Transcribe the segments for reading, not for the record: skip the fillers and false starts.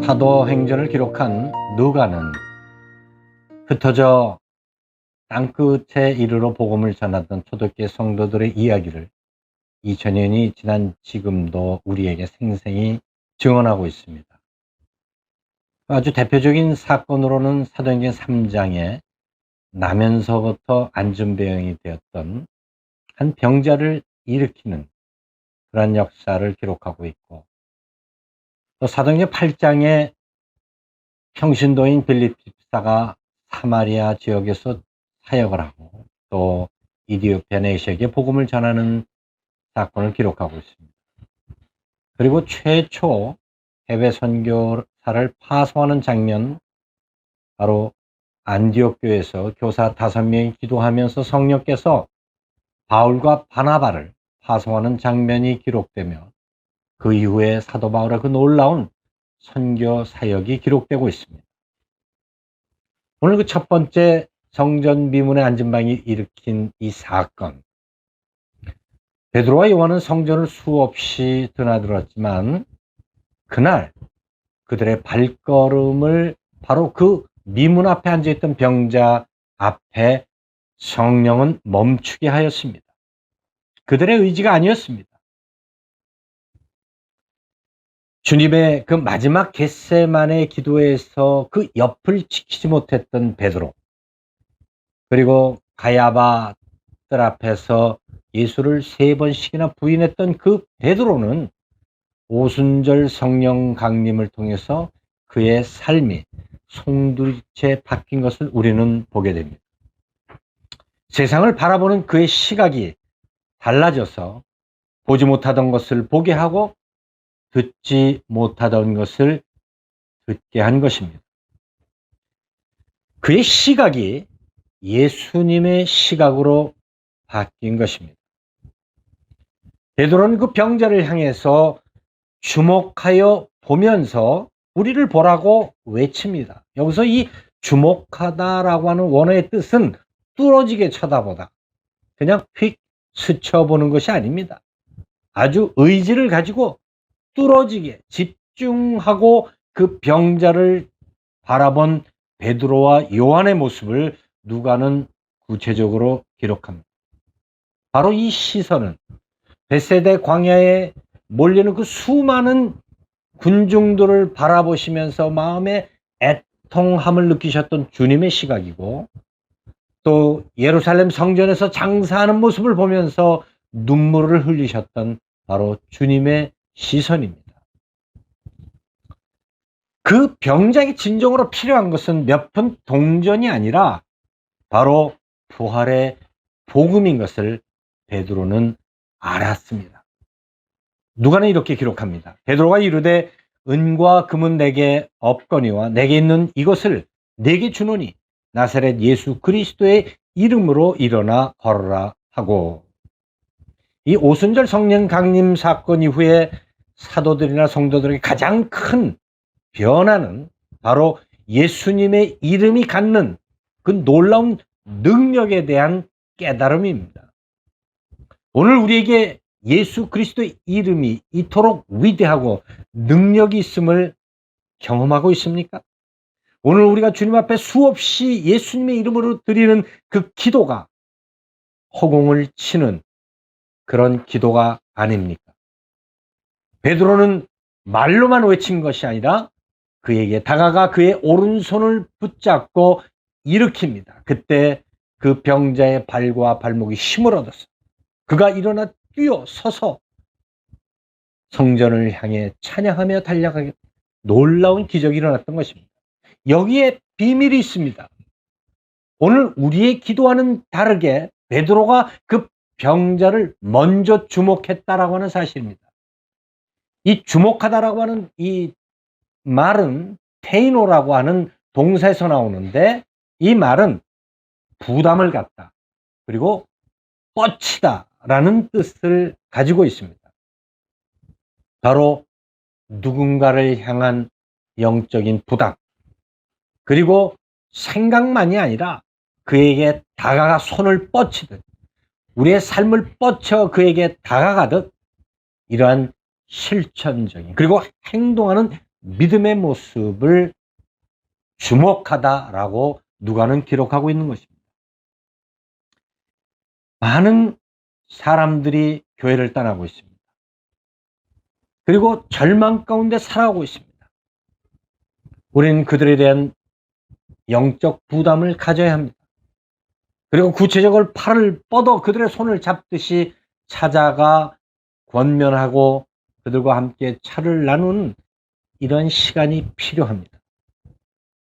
사도행전을 기록한 누가는 흩어져 땅끝에 이르러 복음을 전하던 초대교회 성도들의 이야기를 2000년이 지난 지금도 우리에게 생생히 증언하고 있습니다. 아주 대표적인 사건으로는 사도행전 3장에 나면서부터 안전병이 되었던 한 병자를 일으키는 그런 역사를 기록하고 있고, 또 사도행전 8장에 평신도인 빌립 집사가 사마리아 지역에서 사역을 하고 또 이디오피아 내시에게 복음을 전하는 사건을 기록하고 있습니다. 그리고 최초 해외 선교사를 파송하는 장면, 바로 안디옥 교회에서 교사 5명이 기도하면서 성령께서 바울과 바나바를 파송하는 장면이 기록되며, 그 이후에 사도 바울의 그 놀라운 선교 사역이 기록되고 있습니다. 오늘 그 첫 번째 성전 미문의 안전병이 일으킨 이 사건, 베드로와 요한은 성전을 수없이 드나들었지만 그날 그들의 발걸음을 바로 그 미문 앞에 앉아있던 병자 앞에 성령은 멈추게 하였습니다. 그들의 의지가 아니었습니다. 주님의 그 마지막 겟세마네 기도에서 그 옆을 지키지 못했던 베드로, 그리고 가야바들 앞에서 예수를 3번씩이나 부인했던 그 베드로는 오순절 성령 강림을 통해서 그의 삶이 송두리째 바뀐 것을 우리는 보게 됩니다. 세상을 바라보는 그의 시각이 달라져서 보지 못하던 것을 보게 하고 듣지 못하던 것을 듣게 한 것입니다. 그의 시각이 예수님의 시각으로 바뀐 것입니다. 베드로는 그 병자를 향해서 주목하여 보면서 우리를 보라고 외칩니다. 여기서 이 주목하다라고 하는 원어의 뜻은 뚫어지게 쳐다보다, 그냥 휙 스쳐보는 것이 아닙니다. 아주 의지를 가지고 뚫어지게 집중하고 그 병자를 바라본 베드로와 요한의 모습을 누가는 구체적으로 기록합니다. 바로 이 시선은 벳세다 광야에 몰리는 그 수많은 군중들을 바라보시면서 마음에 애통함을 느끼셨던 주님의 시각이고, 또 예루살렘 성전에서 장사하는 모습을 보면서 눈물을 흘리셨던 바로 주님의 시선입니다. 그 병자에게 진정으로 필요한 것은 몇 푼 동전이 아니라 바로 부활의 복음인 것을 베드로는 알았습니다. 누가는 이렇게 기록합니다. 베드로가 이르되 은과 금은 내게 없거니와 내게 있는 이것을 내게 주노니 나사렛 예수 그리스도의 이름으로 일어나 걸어라 하고, 이 오순절 성령 강림 사건 이후에 사도들이나 성도들에게 가장 큰 변화는 바로 예수님의 이름이 갖는 그 놀라운 능력에 대한 깨달음입니다. 오늘 우리에게 예수 그리스도의 이름이 이토록 위대하고 능력이 있음을 경험하고 있습니까? 오늘 우리가 주님 앞에 수없이 예수님의 이름으로 드리는 그 기도가 허공을 치는 그런 기도가 아닙니까? 베드로는 말로만 외친 것이 아니라 그에게 다가가 그의 오른손을 붙잡고 일으킵니다. 그때 그 병자의 발과 발목이 힘을 얻었어요. 그가 일어나 뛰어 서서 성전을 향해 찬양하며 달려가게 놀라운 기적이 일어났던 것입니다. 여기에 비밀이 있습니다. 오늘 우리의 기도와는 다르게 베드로가 그 병자를 먼저 주목했다라고 하는 사실입니다. 이 주목하다라고 하는 이 말은 테이노라고 하는 동사에서 나오는데, 이 말은 부담을 갖다, 그리고 뻗치다 라는 뜻을 가지고 있습니다. 바로 누군가를 향한 영적인 부담, 그리고 생각만이 아니라 그에게 다가가 손을 뻗치듯, 우리의 삶을 뻗쳐 그에게 다가가듯 이러한 실천적인 그리고 행동하는 믿음의 모습을 주목하다라고 누가는 기록하고 있는 것입니다. 많은 사람들이 교회를 떠나고 있습니다. 그리고 절망 가운데 살아가고 있습니다. 우리는 그들에 대한 영적 부담을 가져야 합니다. 그리고 구체적으로 팔을 뻗어 그들의 손을 잡듯이 찾아가 권면하고 그들과 함께 차를 나누는 이런 시간이 필요합니다.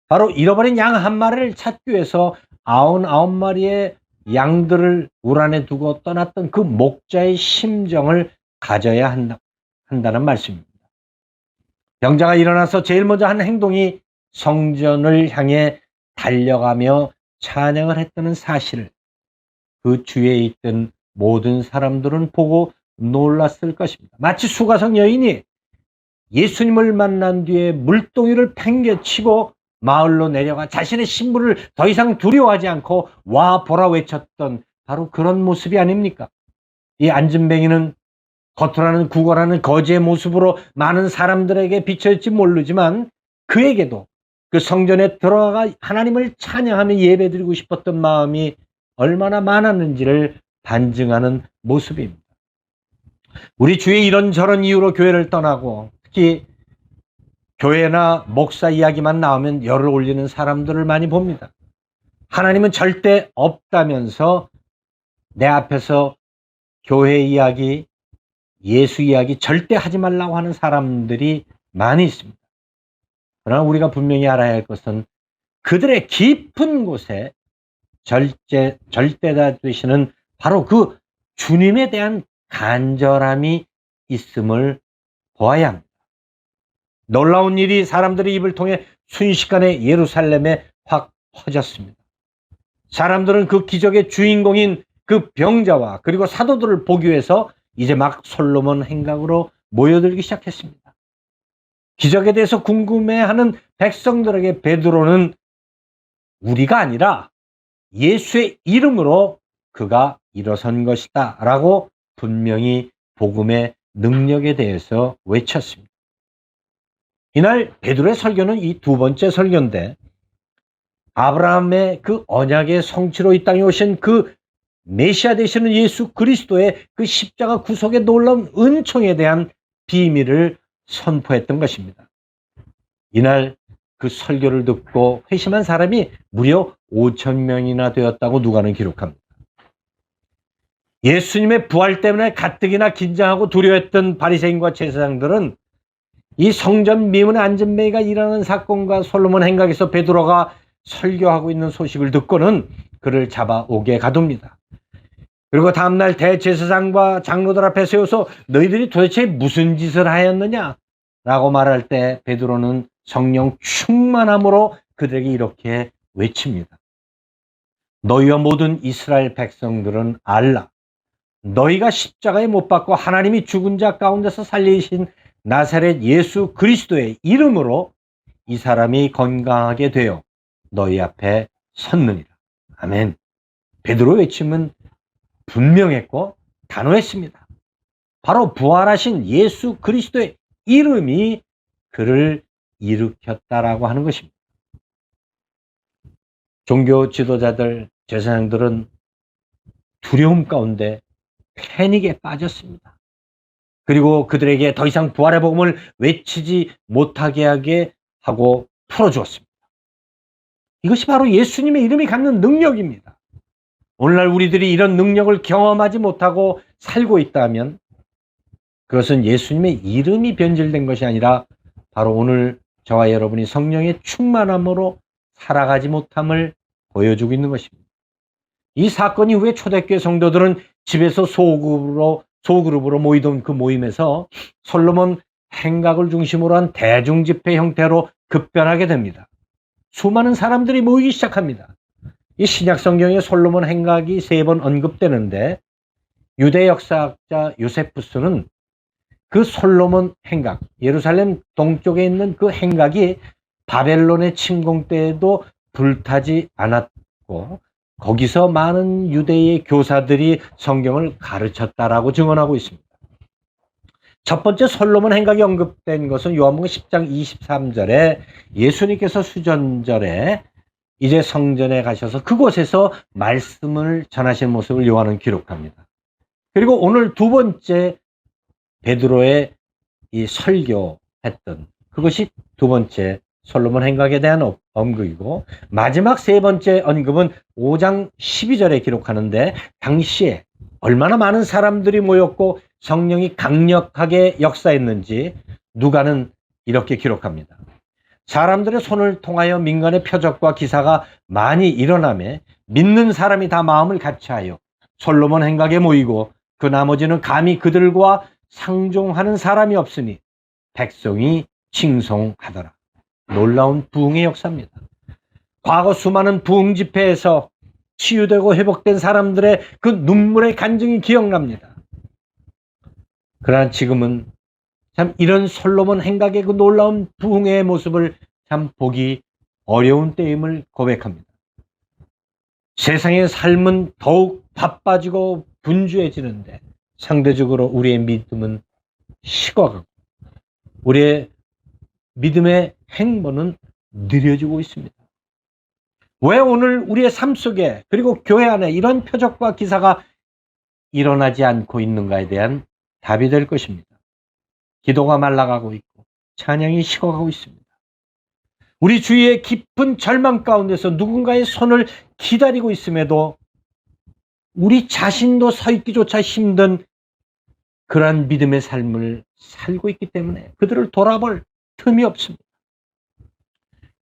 바로 잃어버린 양 한 마리를 찾기 위해서 99마리의 양들을 울 안에 두고 떠났던 그 목자의 심정을 가져야 한다는 말씀입니다. 병자가 일어나서 제일 먼저 한 행동이 성전을 향해 달려가며 찬양을 했다는 사실을 그 주위에 있던 모든 사람들은 보고 놀랐을 것입니다. 마치 수가성 여인이 예수님을 만난 뒤에 물동이를 팽개치고 마을로 내려가 자신의 신부를 더 이상 두려워하지 않고 와 보라 외쳤던 바로 그런 모습이 아닙니까? 이 안진뱅이는 겉으로는 구걸하는 거지의 모습으로 많은 사람들에게 비춰질지 모르지만 그에게도 그 성전에 들어가 하나님을 찬양하며 예배드리고 싶었던 마음이 얼마나 많았는지를 반증하는 모습입니다. 우리 주위에 이런저런 이유로 교회를 떠나고 특히 교회나 목사 이야기만 나오면 열을 올리는 사람들을 많이 봅니다. 하나님은 절대 없다면서 내 앞에서 교회 이야기, 예수 이야기 절대 하지 말라고 하는 사람들이 많이 있습니다. 그러나 우리가 분명히 알아야 할 것은 그들의 깊은 곳에 절대다 되시는 바로 그 주님에 대한 간절함이 있음을 보아야 합니다. 놀라운 일이 사람들의 입을 통해 순식간에 예루살렘에 확 퍼졌습니다. 사람들은 그 기적의 주인공인 그 병자와 그리고 사도들을 보기 위해서 이제 막 솔로몬 행각으로 모여들기 시작했습니다. 기적에 대해서 궁금해하는 백성들에게 베드로는 우리가 아니라 예수의 이름으로 그가 일어선 것이다 라고 분명히 복음의 능력에 대해서 외쳤습니다. 이날 베드로의 설교는 이 두 번째 설교인데 아브라함의 그 언약의 성취로 이 땅에 오신 그 메시아 되시는 예수 그리스도의 그 십자가 구속의 놀라운 은총에 대한 비밀을 선포했던 것입니다. 이날 그 설교를 듣고 회심한 사람이 무려 5,000명이나 되었다고 누가는 기록합니다. 예수님의 부활 때문에 가뜩이나 긴장하고 두려워했던 바리새인과 제사장들은 이 성전 미문의 안진뱅이가 일어나는 사건과 솔로몬 행각에서 베드로가 설교하고 있는 소식을 듣고는 그를 잡아오게 가둡니다. 그리고 다음날 대제사장과 장로들 앞에 세워서 너희들이 도대체 무슨 짓을 하였느냐? 라고 말할 때 베드로는 성령 충만함으로 그들에게 이렇게 외칩니다. 너희와 모든 이스라엘 백성들은 알라. 너희가 십자가에 못 박고 하나님이 죽은 자 가운데서 살리신 나사렛 예수 그리스도의 이름으로 이 사람이 건강하게 되어 너희 앞에 섰느니라. 아멘. 베드로의 외침은 분명했고 단호했습니다. 바로 부활하신 예수 그리스도의 이름이 그를 일으켰다라고 하는 것입니다. 종교 지도자들, 제사장들은 두려움 가운데 패닉에 빠졌습니다. 그리고 그들에게 더 이상 부활의 복음을 외치지 못하게 하게 하고 풀어주었습니다. 이것이 바로 예수님의 이름이 갖는 능력입니다. 오늘날 우리들이 이런 능력을 경험하지 못하고 살고 있다면 그것은 예수님의 이름이 변질된 것이 아니라 바로 오늘 저와 여러분이 성령의 충만함으로 살아가지 못함을 보여주고 있는 것입니다. 이 사건 이후에 초대교회 성도들은 집에서 소그룹으로 모이던 그 모임에서 솔로몬 행각을 중심으로 한 대중집회 형태로 급변하게 됩니다. 수많은 사람들이 모이기 시작합니다. 이 신약 성경에 솔로몬 행각이 3번 언급되는데 유대 역사학자 요세푸스는 그 솔로몬 행각, 예루살렘 동쪽에 있는 그 행각이 바벨론의 침공 때에도 불타지 않았고 거기서 많은 유대의 교사들이 성경을 가르쳤다라고 증언하고 있습니다. 첫 번째 솔로몬 행각이 언급된 것은 요한복음 10장 23절에 예수님께서 수전절에 이제 성전에 가셔서 그곳에서 말씀을 전하신 모습을 요한은 기록합니다. 그리고 오늘 두 번째 베드로의 이 설교했던 그것이 두 번째 솔로몬 행각에 대한 언급이고, 마지막 세 번째 언급은 5장 12절에 기록하는데 당시에 얼마나 많은 사람들이 모였고 성령이 강력하게 역사했는지 누가는 이렇게 기록합니다. 사람들의 손을 통하여 민간의 표적과 기사가 많이 일어나매 믿는 사람이 다 마음을 같이하여 솔로몬 행각에 모이고 그 나머지는 감히 그들과 상종하는 사람이 없으니 백성이 칭송하더라. 놀라운 부흥의 역사입니다. 과거 수많은 부흥 집회에서 치유되고 회복된 사람들의 그 눈물의 간증이 기억납니다. 그러나 지금은 참 이런 솔로몬 행각의 그 놀라운 부흥의 모습을 참 보기 어려운 때임을 고백합니다. 세상의 삶은 더욱 바빠지고 분주해지는데 상대적으로 우리의 믿음은 식어가고 우리의 믿음의 행보는 느려지고 있습니다. 왜 오늘 우리의 삶 속에 그리고 교회 안에 이런 표적과 기사가 일어나지 않고 있는가에 대한 답이 될 것입니다. 기도가 말라가고 있고 찬양이 식어가고 있습니다. 우리 주위의 깊은 절망 가운데서 누군가의 손을 기다리고 있음에도 우리 자신도 서 있기조차 힘든 그러한 믿음의 삶을 살고 있기 때문에 그들을 돌아볼 틈이 없습니다.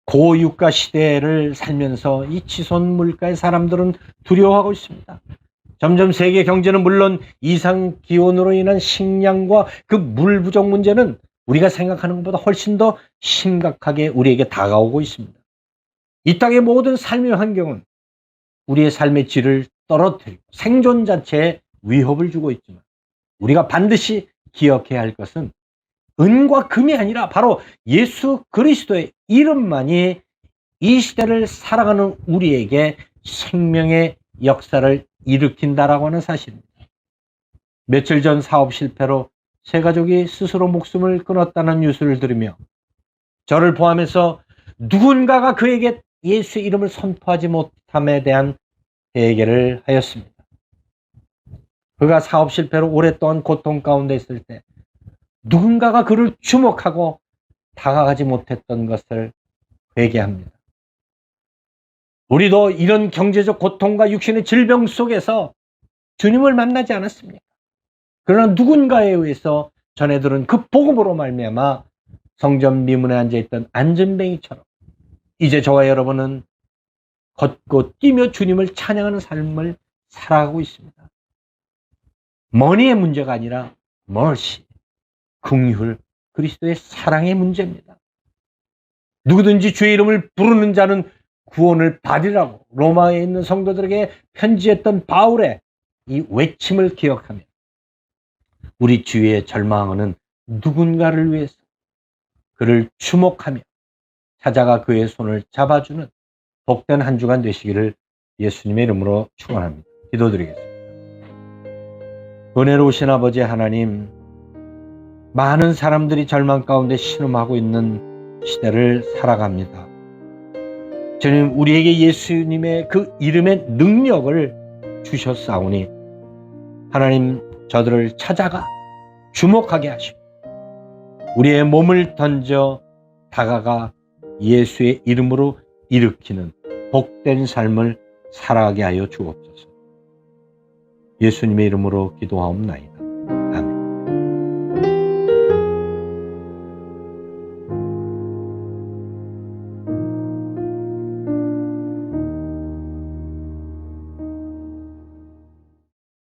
고유가 시대를 살면서 이 치솟은 물가의 사람들은 두려워하고 있습니다. 점점 세계 경제는 물론 이상 기온으로 인한 식량과 그 물 부족 문제는 우리가 생각하는 것보다 훨씬 더 심각하게 우리에게 다가오고 있습니다. 이 땅의 모든 삶의 환경은 우리의 삶의 질을 떨어뜨리고 생존 자체에 위협을 주고 있지만 우리가 반드시 기억해야 할 것은 은과 금이 아니라 바로 예수 그리스도의 이름만이 이 시대를 살아가는 우리에게 생명의 역사를 일으킨다라고 하는 사실입니다. 며칠 전 사업 실패로 세 가족이 스스로 목숨을 끊었다는 뉴스를 들으며 저를 포함해서 누군가가 그에게 예수의 이름을 선포하지 못함에 대한 회개를 하였습니다. 그가 사업 실패로 오랫동안 고통 가운데 있을 때 누군가가 그를 주목하고 다가가지 못했던 것을 회개합니다. 우리도 이런 경제적 고통과 육신의 질병 속에서 주님을 만나지 않았습니까? 그러나 누군가에 의해서 전해들은 그 복음으로 말미암아 성전 미문에 앉아있던 안전뱅이처럼 이제 저와 여러분은 걷고 뛰며 주님을 찬양하는 삶을 살아가고 있습니다. 머니의 문제가 아니라 mercy, 긍휼, 그리스도의 사랑의 문제입니다. 누구든지 주의 이름을 부르는 자는 구원을 받으라고 로마에 있는 성도들에게 편지했던 바울의 이 외침을 기억하며 우리 주위에 절망하는 누군가를 위해서 그를 주목하며 찾아가 그의 손을 잡아주는 복된 한 주간 되시기를 예수님의 이름으로 축원합니다. 기도드리겠습니다. 은혜로우신 아버지 하나님, 많은 사람들이 절망 가운데 신음하고 있는 시대를 살아갑니다. 주님, 우리에게 예수님의 그 이름의 능력을 주셨사오니 하나님, 저들을 찾아가 주목하게 하시고 우리의 몸을 던져 다가가 예수의 이름으로 일으키는 복된 삶을 살아가게 하여 주옵소서. 예수님의 이름으로 기도하옵나이다. 아멘.